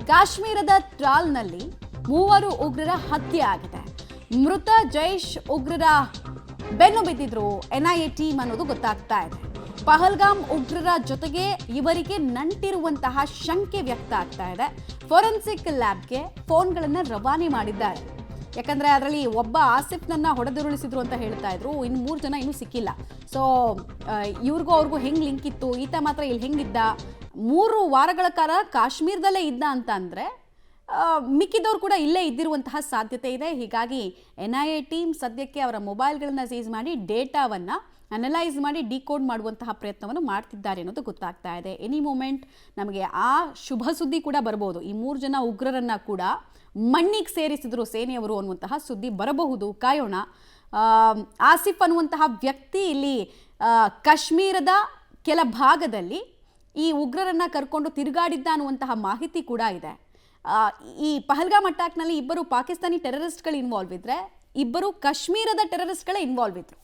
ಕಾಶ್ಮೀರದ ಟ್ರಾಲ್ನಲ್ಲಿ 3 ಉಗ್ರರ ಹತ್ಯೆ ಆಗಿದೆ. ಮೃತ ಜೈಷ್ ಉಗ್ರರ ಬೆನ್ನು ಬಿದ್ದಿದ್ರು ಎನ್ಐಎ ಟೀಮ್ ಅನ್ನೋದು ಗೊತ್ತಾಗ್ತಾ ಇದೆ. ಪಹಲ್ಗಾಮ್ ಉಗ್ರರ ಜೊತೆಗೆ ಇವರಿಗೆ ನಂಟಿರುವಂತಹ ಶಂಕೆ ವ್ಯಕ್ತ ಆಗ್ತಾ ಇದೆ. ಫೋರೆನ್ಸಿಕ್ ಲ್ಯಾಬ್ಗೆ ಫೋನ್ಗಳನ್ನು ರವಾನೆ ಮಾಡಿದ್ದಾರೆ. ಯಾಕಂದ್ರೆ ಅದರಲ್ಲಿ ಒಬ್ಬ ಆಸಿಫ್ನನ್ನ ಹೊಡೆದುರುಳಿಸಿದ್ರು ಅಂತ ಹೇಳ್ತಾ ಇದ್ರು. ಇನ್ನು 3 ಜನ ಇನ್ನೂ ಸಿಕ್ಕಿಲ್ಲ. ಸೊ ಇವ್ರಿಗೂ ಅವ್ರಿಗೂ ಹೆಂಗ್ ಲಿಂಕ್ ಇತ್ತು, ಈತ ಮಾತ್ರ ಇಲ್ಲಿ ಹೆಂಗಿದ್ದ, 3 ವಾರಗಳ ಕಾಲ ಕಾಶ್ಮೀರದಲ್ಲೇ ಇದ್ದ ಅಂತ ಅಂದ್ರೆ ಮಿಕ್ಕಿದವ್ರು ಕೂಡ ಇಲ್ಲೇ ಇದ್ದಿರುವಂತಹ ಸಾಧ್ಯತೆ ಇದೆ. ಹೀಗಾಗಿ ಎನ್ಐಎ ಟೀಮ್ ಸದ್ಯಕ್ಕೆ ಅವರ ಮೊಬೈಲ್ಗಳನ್ನ ಸೀಸ್ ಮಾಡಿ ಡೇಟಾವನ್ನ ಅನಲೈಸ್ ಮಾಡಿ ಡಿಕೋಡ್ ಮಾಡುವಂತಹ ಪ್ರಯತ್ನವನ್ನು ಮಾಡ್ತಿದ್ದಾರೆ ಅನ್ನೋದು ಗೊತ್ತಾಗ್ತಾ ಇದೆ. ಎನಿ ಮೂಮೆಂಟ್ ನಮಗೆ ಆ ಶುಭ ಸುದ್ದಿ ಕೂಡ ಬರ್ಬೋದು. ಈ 3 ಜನ ಉಗ್ರರನ್ನ ಕೂಡ ಮಣ್ಣಿಗೆ ಸೇರಿಸಿದ್ರು ಸೇನೆಯವರು ಅನ್ನುವಂತಹ ಸುದ್ದಿ ಬರಬಹುದು. ಕಾಯೋಣ. ಆಸಿಫ್ ಅನ್ನುವಂತಹ ವ್ಯಕ್ತಿ ಇಲ್ಲಿ ಕಾಶ್ಮೀರದ ಕೆಲ ಭಾಗದಲ್ಲಿ ಈ ಉಗ್ರರನ್ನ ಕರ್ಕೊಂಡು ತಿರುಗಾಡಿದ್ದ ಅನ್ನುವಂತಹ ಮಾಹಿತಿ ಕೂಡ ಇದೆ. ಈ ಪಹಲ್ಗಾಮ್ ಅಟ್ಯಾಕ್ನಲ್ಲಿ 2 ಪಾಕಿಸ್ತಾನಿ ಟೆರರಿಸ್ಟ್ಗಳು ಇನ್ವಾಲ್ವ್ ಇದ್ರೆ 2 ಕಾಶ್ಮೀರದ ಟೆರರಿಸ್ಟ್ಗಳೇ ಇನ್ವಾಲ್ವ್ ಇದ್ರು.